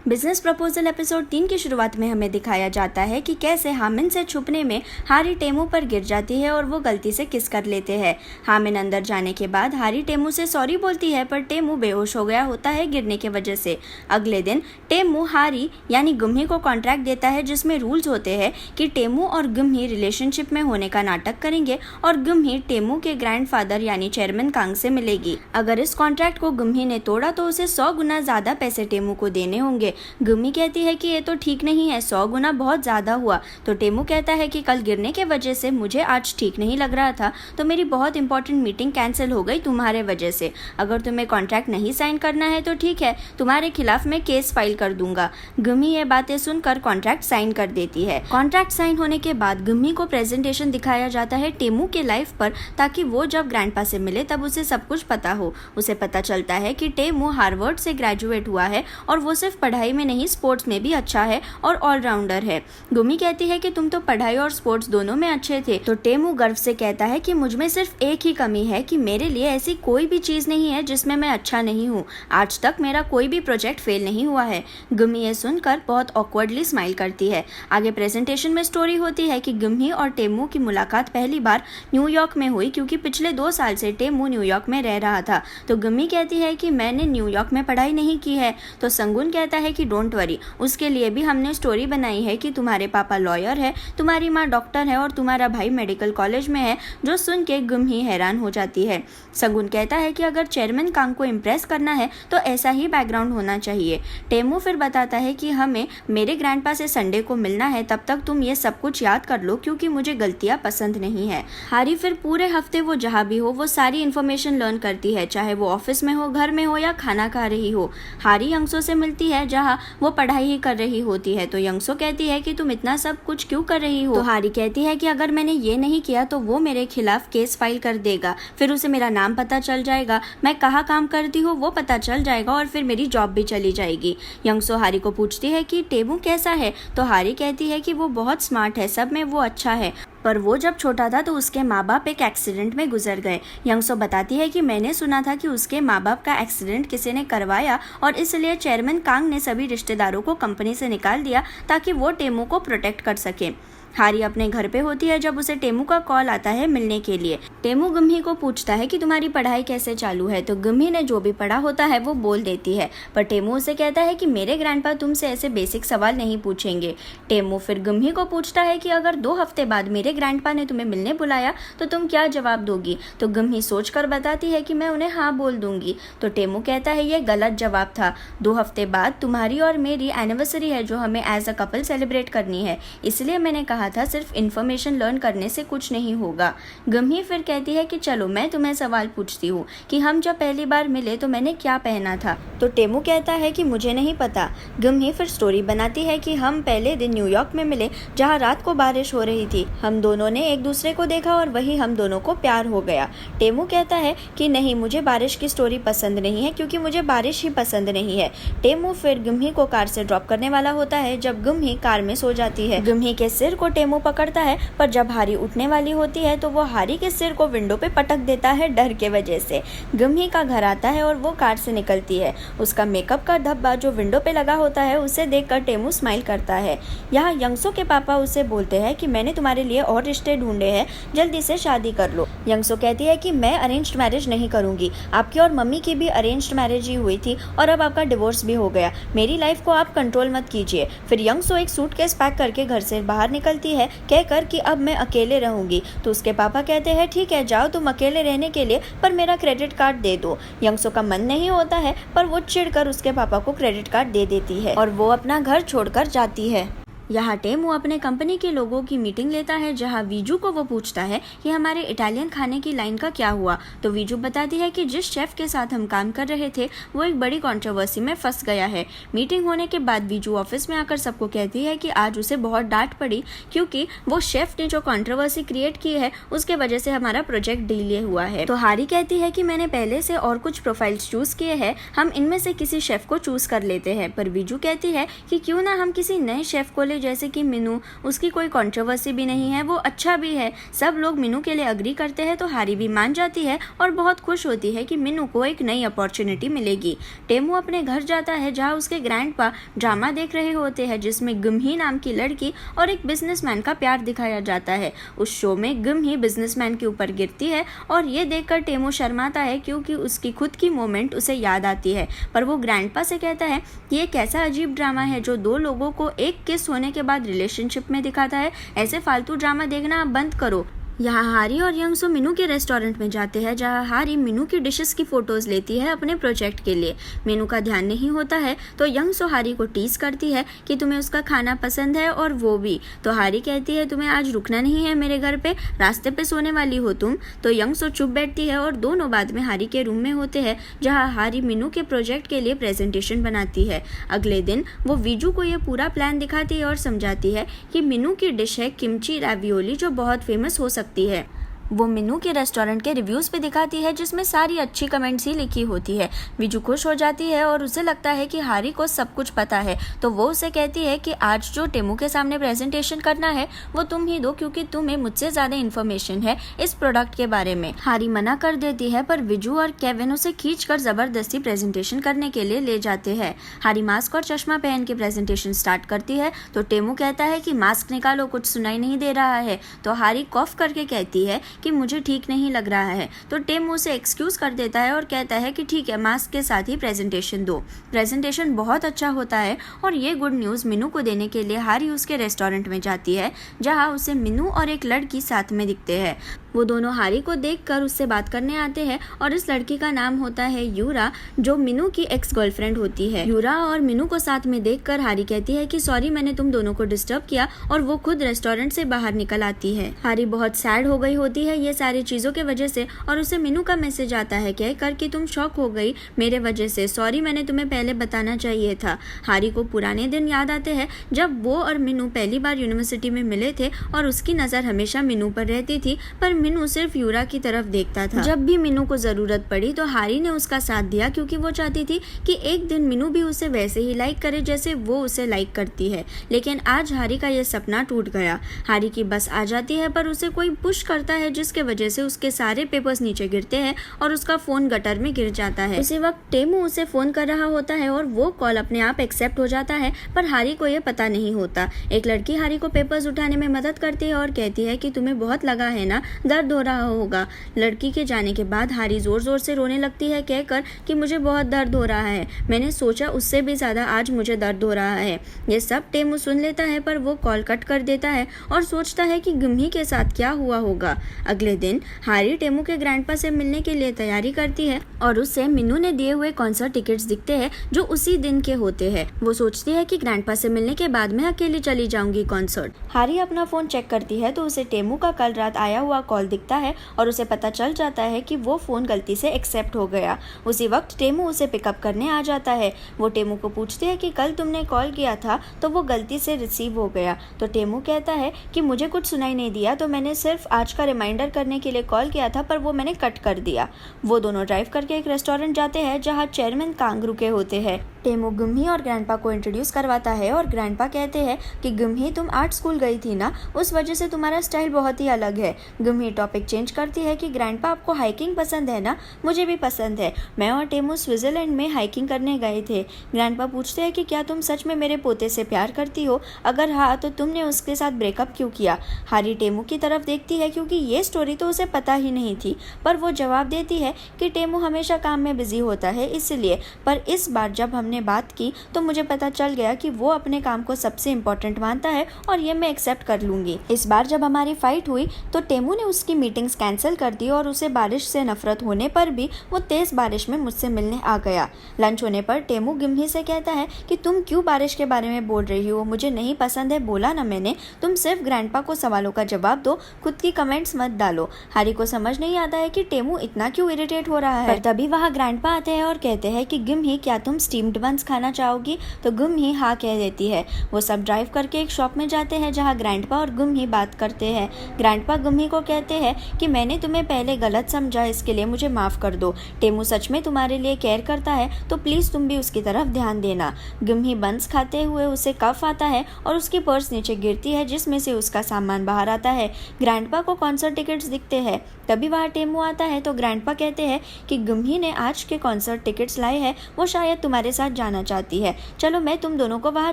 Business proposal episode 3 की शुरुआत में हमें दिखाया जाता है कि कैसे हामिन से छुपने में हारी टेमू पर गिर जाती है और वो गलती से किस कर लेते हैं। हामिन अंदर जाने के बाद हारी टेमू से सॉरी बोलती है, पर टेमू बेहोश हो गया होता है गिरने की वजह से। अगले दिन टेमू हारी यानी गुम्ही को कॉन्ट्रैक्ट देता है जिसमें रूल्स होते हैं कि टेमू और गुम्ही रिलेशनशिप में होने का नाटक करेंगे और गुम्ही टेमू के ग्रैंडफादर यानी चेयरमैन कांग से मिलेगी। अगर इस कॉन्ट्रैक्ट को गुम्ही ने तोड़ा तो उसे 100 गुना ज्यादा पैसे टेमू को देने होंगे। गुम्मी कहती है कि ये तो ठीक नहीं है, 100 गुना बहुत ज्यादा हुआ। तो टेमू कहता है कि कल गिरने के वजह से मुझे आज ठीक नहीं लग रहा था, तो मेरी बहुत इंपॉर्टेंट मीटिंग कैंसिल हो गई तुम्हारे वजह से। अगर तुम्हें कॉन्ट्रैक्ट नहीं साइन करना है तो ठीक है, तुम्हारे खिलाफ मैं केस फाइल कर दूंगा। गुम्मी ये बातें सुनकर कॉन्ट्रैक्ट साइन कर देती है। कॉन्ट्रैक्ट साइन होने के बाद गुम्मी को प्रेजेंटेशन दिखाया जाता है टेमू के लाइफ पर, ताकि वो जब ग्रैंडपा से मिले तब उसे सब कुछ पता हो। उसे पता चलता है कि टेमू हार्वर्ड से ग्रेजुएट हुआ है और वो सिर्फ पढ़ाई में नहीं स्पोर्ट्स में भी अच्छा है और ऑलराउंडर है। गुम्मी कहती है कि तुम तो पढ़ाई और स्पोर्ट्स दोनों में अच्छे थे। तो टेमू गर्व से कहता है कि मुझ में सिर्फ एक ही कमी है कि मेरे लिए ऐसी कोई भी चीज नहीं है जिसमें मैं अच्छा नहीं हूँ। आज तक मेरा कोई भी प्रोजेक्ट फेल नहीं हुआ है। गुम्मी ये सुनकर बहुत ऑकवर्डली स्माइल करती है। आगे प्रेजेंटेशन में स्टोरी होती है कि गुम्मी और टेमू की मुलाकात पहली बार न्यूयॉर्क में हुई, क्योंकि पिछले 2 साल से टेमू न्यूयॉर्क में रह रहा था। तो गुम्मी कहती है कि मैंने न्यूयॉर्क में पढ़ाई नहीं की है। तो संगुन कहता है कि डोंट वरी, उसके लिए भी हमने स्टोरी बनाई है कि तुम्हारे पापा लॉयर है, तुम्हारी माँ डॉक्टर है और तुम्हारा भाई मेडिकल कॉलेज में है। जो सुन के गुम्ही हैरान हो जाती है। संगुन कहता है कि अगर चेयरमैन कांग को इम्प्रेस करना है तो ऐसा ही बैकग्राउंड होना चाहिए। टेमू फिर बताता है कि हमें मेरे ग्रैंडपा से संडे को मिलना है, तब तक तुम ये सब कुछ याद कर लो क्योंकि मुझे गलतियाँ पसंद नहीं है। हारी फिर पूरे हफ्ते वो जहाँ भी हो वो सारी इन्फॉर्मेशन लर्न करती है, चाहे वो ऑफिस में हो, घर में हो या खाना खा रही हो। हारी यंगसो से मिलती है जहाँ वो पढ़ाई ही कर रही होती है। तो यंगसो कहती है कि तुम इतना सब कुछ क्यों कर रही हो। तो हारी कहती है कि अगर मैंने ये नहीं किया तो वो मेरे खिलाफ केस फाइल कर देगा, फिर उसे मेरा नाम पता चल जाएगा, मैं कहाँ काम करती हूँ वो पता चल जाएगा और फिर मेरी जॉब भी चली जाएगी। यंगसो हारी को पूछती है कि टेमू कैसा है। तो हारी कहती है कि वो बहुत स्मार्ट है, सब में वो अच्छा है, पर वो जब छोटा था तो उसके माँ बाप एक एक्सीडेंट में गुजर गए। यंगसो बताती है कि मैंने सुना था कि उसके माँ बाप का एक्सीडेंट किसी ने करवाया और इसलिए चेयरमैन कांग ने सभी रिश्तेदारों को कंपनी से निकाल दिया ताकि वो टेमू को प्रोटेक्ट कर सके। हारी अपने घर पे होती है जब उसे टेमू का कॉल आता है मिलने के लिए। टेमू गुम्ही को पूछता है कि तुम्हारी पढ़ाई कैसे चालू है। तो गुम्ही ने जो भी पढ़ा होता है वो बोल देती है, पर टेमू उसे कहता है कि मेरे ग्रैंडपा तुमसे ऐसे बेसिक सवाल नहीं पूछेंगे। टेमू फिर गुम्ही को पूछता है कि अगर 2 हफ्ते बाद मेरे ग्रैंडपा ने तुम्हें मिलने बुलाया तो तुम क्या जवाब दोगी। तो गुम्ही सोचकर बताती है कि मैं उन्हें हाँ बोल दूंगी। तो टेमू कहता है ये गलत जवाब था, 2 हफ्ते बाद तुम्हारी और मेरी एनिवर्सरी है जो हमें एज अ कपल सेलिब्रेट करनी है, इसलिए मैंने कहा था सिर्फ इन्फॉर्मेशन लर्न करने से कुछ नहीं होगा। गुम्ही फिर कहती है कि चलो मैं तुम्हें सवाल पूछती हूँ कि हम जब पहली बार मिले तो मैंने क्या पहना था। तो टेमू कहता है कि मुझे नहीं पता। गुम्ही फिर स्टोरी बनाती है कि हम पहले दिन न्यूयॉर्क में मिले जहाँ रात को बारिश हो रही थी, हम दोनों ने एक दूसरे को देखा और वही हम दोनों को प्यार हो गया। टेमू कहता है कि नहीं, मुझे बारिश की स्टोरी पसंद नहीं है क्योंकि मुझे बारिश ही पसंद नहीं है। टेमू फिर गुम्ही को कार से ड्रॉप करने वाला होता है जब गुम्ही कार में सो जाती है। गुम्ही के सिर को टेमू पकड़ता है, पर जब हारी उठने वाली होती है तो वो हारी के सिर को विंडो पे पटक देता है डर के वजह से। गुम्ही का घर आता है और वो कार से निकलती है। उसका मेकअप का धब्बा जो विंडो पे लगा होता है उसे देखकर टेमू स्माइल करता है। यहाँ यंगसो के पापा उसे बोलते हैं कि मैंने तुम्हारे लिए और रिश्ते ढूंढे हैं, जल्दी से शादी कर लो। यंगसो कहती है कि मैं अरेंज्ड मैरिज नहीं करूंगी, आपकी और मम्मी की भी अरेंज्ड मैरिज ही हुई थी और अब आपका डिवोर्स भी हो गया, मेरी लाइफ को आप कंट्रोल मत कीजिए। फिर यंगसो एक सूटकेस पैक करके घर से बाहर निकलती है कहकर कि अब मैं अकेले रहूंगी। तो उसके पापा कहते हैं ठीक है जाओ तुम अकेले रहने के लिए, पर मेरा क्रेडिट कार्ड दे दो। यंगसो का मन नहीं होता है, पर वो चिढ़कर उसके पापा को क्रेडिट कार्ड दे देती है और वो अपना घर छोड़कर जाती है। यहाँ टेमू अपने कंपनी के लोगों की मीटिंग लेता है जहाँ वीजू को वो पूछता है कि हमारे इटालियन खाने की लाइन का क्या हुआ। तो वीजू बताती है कि जिस शेफ के साथ हम काम कर रहे थे वो एक बड़ी कंट्रोवर्सी में फंस गया है। मीटिंग होने के बाद वीजू ऑफिस में आकर सबको कहती है कि आज उसे बहुत डांट पड़ी क्योंकि वो शेफ ने जो कंट्रोवर्सी क्रिएट की है उसके वजह से हमारा प्रोजेक्ट डिले हुआ है। तो हारी कहती है कि मैंने पहले से और कुछ प्रोफाइल्स चूज किए हैं, हम इनमें से किसी शेफ को चूज कर लेते हैं। पर वीजू कहती है कि क्यों ना हम किसी नए शेफ को बोले जैसे कि मीनू, उसकी कोई कंट्रोवर्सी भी नहीं है, वो अच्छा भी है। सब लोग मीनू के लिए अग्री करते हैं तो हारी भी मान जाती है और बहुत खुश होती है कि मीनू को एक नई अपॉर्चुनिटी मिलेगी। टेमू अपने घर जाता है जहाँ उसके ग्रैंडपा ड्रामा देख रहे होते हैं जिसमें गुमही नाम की लड़की और एक बिजनेसमैन का प्यार दिखाया जाता है। उस शो में गुमही बिजनेसमैन के ऊपर गिरती है और ये देखकर टेमू शर्माता है क्योंकि उसकी खुद की मोमेंट उसे याद आती है, पर वो ग्रैंडपा से कहता है कि ये कैसा अजीब ड्रामा है जो दो लोगों को एक किस होने के बाद रिलेशनशिप में दिखाता है। ऐसे फालतू ड्रामा देखना आप बंद करो। यहाँ हारी और यंगसो मीनू के रेस्टोरेंट में जाते हैं जहाँ हारी मीनू की डिशेस की फोटोज लेती है अपने प्रोजेक्ट के लिए। मीनू का ध्यान नहीं होता है तो यंगसो हारी को टीज करती है कि तुम्हें उसका खाना पसंद है और वो भी। तो हारी कहती है तुम्हें आज रुकना नहीं है मेरे घर पे, रास्ते पे सोने वाली हो तुम। तो यंगसो चुप बैठती है और दोनों बाद में हारी के रूम में होते हैं जहाँ हारी मीनू के प्रोजेक्ट के लिए प्रेजेंटेशन बनाती है। अगले दिन वो वीजू को ये पूरा प्लान दिखाती है और समझाती है कि मीनू की डिश है किमची रावियोली जो बहुत फेमस हो सकती है। वो मीनू के रेस्टोरेंट के रिव्यूज़ पे दिखाती है जिसमें सारी अच्छी कमेंट्स ही लिखी होती है। विजू खुश हो जाती है और उसे लगता है कि हारी को सब कुछ पता है, तो वो उसे कहती है कि आज जो टेमू के सामने प्रेजेंटेशन करना है वो तुम ही दो क्योंकि तुम्हें मुझसे ज़्यादा इन्फॉर्मेशन है इस प्रोडक्ट के बारे में। हारी मना कर देती है पर विजू और केविन उसे खींचकर ज़बरदस्ती प्रेजेंटेशन करने के लिए ले जाते हैं। हारी मास्क और चश्मा पहन के प्रेजेंटेशन स्टार्ट करती है तो टेमू कहता है कि मास्क निकालो, कुछ सुनाई नहीं दे रहा है। तो हारी कॉफ करके कहती है कि मुझे ठीक नहीं लग रहा है, तो टेमू उसे एक्सक्यूज कर देता है और कहता है कि ठीक है मास्क के साथ ही प्रेजेंटेशन दो। प्रेजेंटेशन बहुत अच्छा होता है और ये गुड न्यूज़ मीनू को देने के लिए हारी उसके रेस्टोरेंट में जाती है जहां उसे मीनू और एक लड़की साथ में दिखते हैं। वो दोनों हारी को देखकर उससे बात करने आते हैं और इस लड़की का नाम होता है यूरा जो मीनू की एक्स गर्लफ्रेंड होती है। यूरा और मीनू को साथ में देखकर हारी कहती है कि सॉरी मैंने तुम दोनों को डिस्टर्ब किया और वो खुद रेस्टोरेंट से बाहर निकल आती है। हारी बहुत सैड हो गई होती है ये सारी चीजों के वजह से और उसे मीनू का मैसेज आता है कहकर कि तुम शॉक हो गई मेरे वजह से, सॉरी मैंने तुम्हें पहले बताना चाहिए था। हारी को पुराने दिन याद आते हैं जब वो और मीनू पहली बार यूनिवर्सिटी में मिले थे और उसकी नजर हमेशा मीनू पर रहती थी पर मीनू सिर्फ यूरा की तरफ देखता था। जब भी मीनू को जरूरत पड़ी तो हारी ने उसका साथ दिया क्योंकि वो चाहती थी कि एक दिन मीनू भी उसे वैसे ही लाइक करे जैसे वो उसे लाइक करती है। लेकिन आज हारी का यह सपना टूट गया। हारी की बस आ जाती है पर उसे कोई पुश करता है जिसके वजह से उसके सारे पेपर्स नीचे गिरते हैं और उसका फोन गटर में गिर जाता है। उसी वक्त टेमू उसे फोन कर रहा होता है और वो कॉल अपने आप एक्सेप्ट हो जाता है पर हारी को यह पता नहीं होता। एक लड़की हारी को पेपर्स उठाने में मदद करती है और कहती है कि तुम्हें बहुत लगा है ना, दर्द हो रहा होगा। लड़की के जाने के बाद हारी जोर जोर से रोने लगती है कहकर कि मुझे बहुत दर्द हो रहा है, मैंने सोचा उससे भी ज्यादा आज मुझे दर्द हो रहा है। ये सब टेमू सुन लेता है पर वो कॉल कट कर देता है और सोचता है कि गुम्ही के साथ क्या हुआ होगा। अगले दिन हारी टेमू के ग्रैंडपा से मिलने के लिए तैयारी करती है और उससे मीनू ने दिए हुए कॉन्सर्ट टिकट्स दिखते हैं जो उसी दिन के होते हैं। वो सोचती है कि ग्रैंडपा से मिलने के बाद मैं अकेली चली जाऊंगी कॉन्सर्ट। हारी अपना फोन चेक करती है तो उसे टेमू का कल रात आया हुआ कॉल दिखता है और उसे पता चल जाता है कि वो फोन गलती से एक्सेप्ट हो गया। उसी वक्त टेमू उसे पिकअप करने आ जाता है। वो टेमू को पूछती है कि कल तुमने कॉल किया था तो वो गलती से रिसीव हो गया। तो टेमू कहता है कि मुझे कुछ सुनाई नहीं दिया तो मैंने सिर्फ आज का रिमाइंडर करने के लिए कॉल किया था पर वो मैंने कट कर दिया। वो दोनों ड्राइव करके एक रेस्टोरेंट जाते हैं जहाँ चेयरमैन कांग रुके होते हैं। टेमू गुम्ही और ग्रैंडपा को इंट्रोड्यूस करवाता है और ग्रैंडपा कहते हैं कि गुम्ही तुम आर्ट स्कूल गई थी ना, उस वजह से तुम्हारा स्टाइल बहुत ही अलग है। गुम्ही टॉपिक चेंज करती है कि ग्रैंडपा आपको हाइकिंग पसंद है ना, मुझे भी पसंद है। मैं और टेमू स्विट्जरलैंड में हाइकिंग करने गए थे। ग्रैंडपा पूछते हैं कि क्या तुम सच में मेरे पोते से प्यार करती हो, अगर हाँ तो तुमने उसके साथ ब्रेकअप क्यों किया। हारी टेमू की तरफ देखती है क्योंकि ये स्टोरी तो उसे पता ही नहीं थी पर वो जवाब देती है कि टेमू हमेशा काम में बिजी होता है इसलिए, पर इस बार जब हमने बात की तो मुझे पता चल गया कि वो अपने काम को सबसे इम्पोर्टेंट मानता है और ये मैं एक्सेप्ट कर लूंगी। इस बार जब हमारी फाइट हुई तो टेमू ने उसकी मीटिंग्स कैंसिल कर दी और उसे बारिश से नफरत होने पर भी वो तेज बारिश में मुझसे मिलने आ गया। लंच होने पर टेमू गुम्ही से कहता है कि तुम क्यों बारिश के बारे में बोल रही हो, मुझे नहीं पसंद है, बोला ना मैंने। तुम सिर्फ ग्रैंडपा को सवालों का जवाब दो, खुद की कमेंट्स मत डालो। हारी को समझ नहीं आता है कि टेमू इतना क्यों इरिटेट हो रहा है। पर तभी वहाँ ग्रैंडपा आते हैं और कहते हैं कि गुम्ही क्या तुम स्टीम्ड बंस खाना चाहोगी? तो गुम ही हाँ कह देती है। वो सब ड्राइव करके एक शॉप में जाते हैं जहाँ ग्रैंडपा और गुम ही बात करते हैं। ग्रैंडपा गुम ही को कहते हैं कि मैंने तुम्हें पहले गलत समझा, इसके लिए मुझे माफ़ कर दो। टेमू सच में तुम्हारे लिए केयर करता है तो प्लीज़ तुम भी उसकी तरफ ध्यान देना। गुम ही बंस खाते हुए उसे कफ आता है और उसकी पर्स नीचे गिरती है जिसमें से उसका सामान बाहर आता है। ग्रैंडपा को कॉन्सर्ट टिकट्स दिखते हैं। तभी वहाँ टेमू आता है तो ग्रैंडपा कहते हैं कि गुम ही ने आज के कॉन्सर्ट टिकट्स लाए हैं, वो शायद तुम्हारे साथ जाना चाहती है, चलो मैं तुम दोनों को वहाँ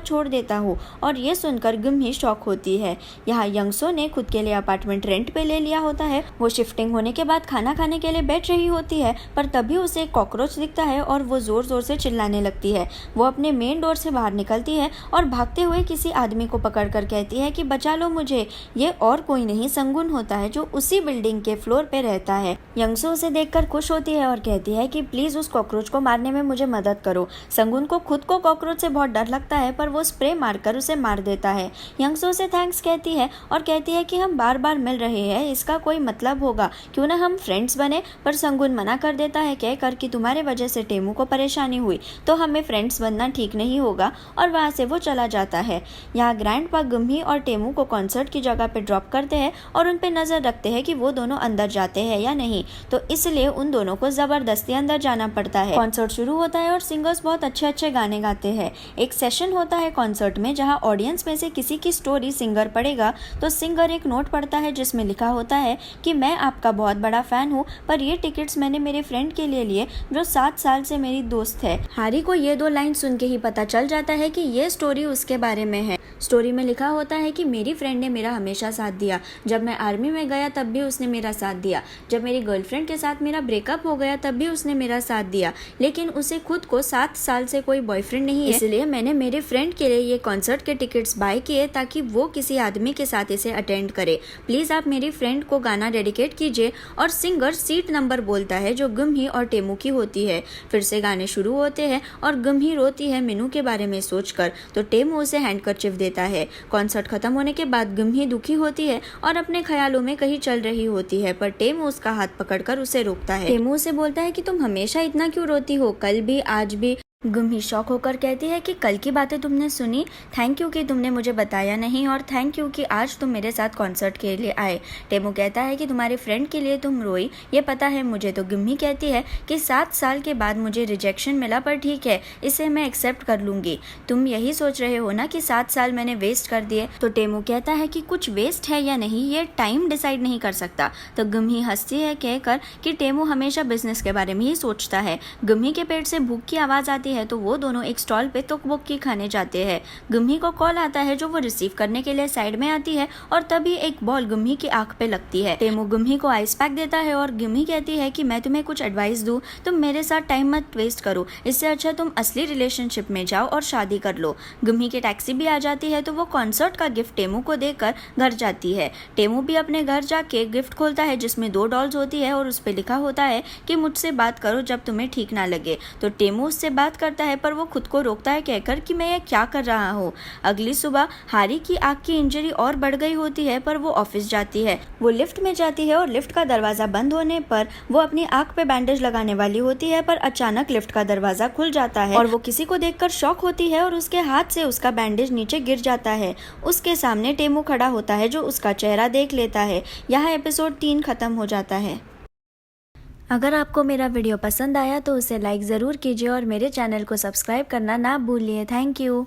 छोड़ देता हूँ। और ये सुनकर गुम ही शॉक होती है। यहाँ यंगसो ने खुद के लिए अपार्टमेंट रेंट पे ले लिया होता है। वो शिफ्टिंग होने के बाद खाना खाने के लिए बैठ रही होती है, पर तभी उसे एक कॉकरोच दिखता है और वो जोर जोर से चिल्लाने लगती है। वो अपने मेन डोर से बाहर निकलती है और भागते हुए किसी आदमी को पकड़ कर कहती है कि बचा लो मुझे। ये और कोई नहीं संगुन होता है जो उसी बिल्डिंग के फ्लोर पे रहता है। यंगसो उसे देखकर खुश होती है और कहती है कि प्लीज उस कॉकरोच को मारने में मुझे मदद करो। संगुन को खुद को कॉकरोच से बहुत डर लगता है पर वो स्प्रे मारकर उसे मार देता है। यंगसो उसे थैंक्स कहती है और कहती है कि हम बार बार मिल रहे हैं, इसका कोई मतलब होगा, क्यों ना हम फ्रेंड्स बने। पर संगुन मना कर देता है कहकर कि तुम्हारे वजह से टेमू को परेशानी हुई तो हमें फ्रेंड्स बनना ठीक नहीं होगा, और वहाँ से वो चला जाता है। यहाँ ग्रैंडपा गुम ही और टेमू को कॉन्सर्ट की जगह पे ड्रॉप करते हैं और उन पे नजर रखते हैं कि वो दोनों अंदर जाते हैं या नहीं, तो इसलिए उन दोनों को जबरदस्ती अंदर जाना पड़ता है। कॉन्सर्ट शुरू होता है और सिंगर्स बहुत अच्छे अच्छे गाने गाते हैं। एक सेशन होता है कॉन्सर्ट में जहाँ ऑडियंस में से किसी की स्टोरी सिंगर पढ़ेगा, तो सिंगर एक नोट पढ़ता है जिसमें लिखा होता है कि मैं आपका बहुत बड़ा फैन हूँ, पर ये टिकट्स मैंने मेरे फ्रेंड के लिए लिए जो 7 साल से मेरी दोस्त है। हारी को ये 2 लाइन सुन के ही पता चल जाता है कि ये स्टोरी उसके बारे में है। स्टोरी में लिखा होता है कि मेरी फ्रेंड ने मेरा हमेशा साथ दिया, जब मैं आर्मी में गया तब भी उसने मेरा साथ दिया, जब मेरी गर्लफ्रेंड के साथ मेरा ब्रेकअप हो गया तब भी उसने मेरा साथ दिया, लेकिन उसे खुद को 7 साल से कोई बॉयफ्रेंड नहीं है, इसलिए मैंने मेरे फ्रेंड के लिए ये कॉन्सर्ट के टिकट्स बाय किए ताकि वो किसी आदमी के साथ इसे अटेंड करे। प्लीज आप मेरी फ्रेंड को गाना डेडिकेट कीजिए। और सिंगर सीट नंबर बोलता है जो गुम ही और टेमू की होती है। फिर से गाने शुरू होते हैं और गुम ही रोती है मीनू के बारे में सोचकर, तो टेमू उसे हैंडकरचिफ देता है। कॉन्सर्ट खत्म होने के बाद गुम ही दुखी होती है और अपने ख्यालों में कहीं चल रही होती है, पर टेमू उसका हाथ पकड़कर उसे रोकता है। टेमू उसे बोलता है कि तुम हमेशा इतना क्यों रोती हो, कल भी आज भी। गुम ही शॉक होकर कहती है कि कल की बातें तुमने सुनी, थैंक यू कि तुमने मुझे बताया नहीं, और थैंक यू कि आज तुम मेरे साथ कॉन्सर्ट के लिए आए। टेमू कहता है कि तुम्हारे फ्रेंड के लिए तुम रोई, ये पता है मुझे। तो गुम ही कहती है कि 7 साल के बाद मुझे रिजेक्शन मिला, पर ठीक है, इसे मैं एक्सेप्ट कर लूँगी। तुम यही सोच रहे हो ना कि 7 साल मैंने वेस्ट कर दिए। तो टेमू कहता है कि कुछ वेस्ट है या नहीं ये टाइम डिसाइड नहीं कर सकता। तो गुम ही हंसती है कहकर कि टेमू हमेशा बिजनेस के बारे में ही सोचता है। गुम ही के पेट से भूख की आवाज़ आती है तो वो दोनों एक स्टॉल पे तोकबोकी खाने जाते हैं। गुम ही को कॉल आता है जो वो रिसीव करने के लिए साइड में आती है और तभी एक बॉल गुम ही की आंख पे लगती है। टेमू गुम ही को आइस पैक देता है और गुम ही कहती है कि मैं तुम्हें कुछ एडवाइस दूं, तुम मेरे साथ टाइम मत वेस्ट करो, इससे अच्छा तुम असली रिलेशनशिप में जाओ और शादी कर लो। गुम ही की टैक्सी भी आ जाती है तो वो कॉन्सर्ट का गिफ्ट टेमू को देकर घर जाती है। टेमू भी अपने घर जाके गिफ्ट खोलता है जिसमें 2 डॉल्स होती है और उस पे लिखा होता है कि मुझसे बात करो जब तुम्हें ठीक ना लगे। तो टेमू उससे बात करता है पर वो खुद को रोकता है कहकर कि मैं ये क्या कर रहा हूँ। अगली सुबह हारी की आँख की इंजरी और बढ़ गई होती है पर वो ऑफिस जाती है। वो लिफ्ट में जाती है और लिफ्ट का दरवाजा बंद होने पर वो अपनी आँख पे बैंडेज लगाने वाली होती है, पर अचानक लिफ्ट का दरवाजा खुल जाता है और वो किसी को देखकर शॉक होती है और उसके हाथ से उसका बैंडेज नीचे गिर जाता है। उसके सामने टेमू खड़ा होता है जो उसका चेहरा देख लेता है। यहाँ एपिसोड 3 खत्म हो जाता है। अगर आपको मेरा वीडियो पसंद आया तो उसे लाइक ज़रूर कीजिए और मेरे चैनल को सब्सक्राइब करना ना भूलिए। Thank you.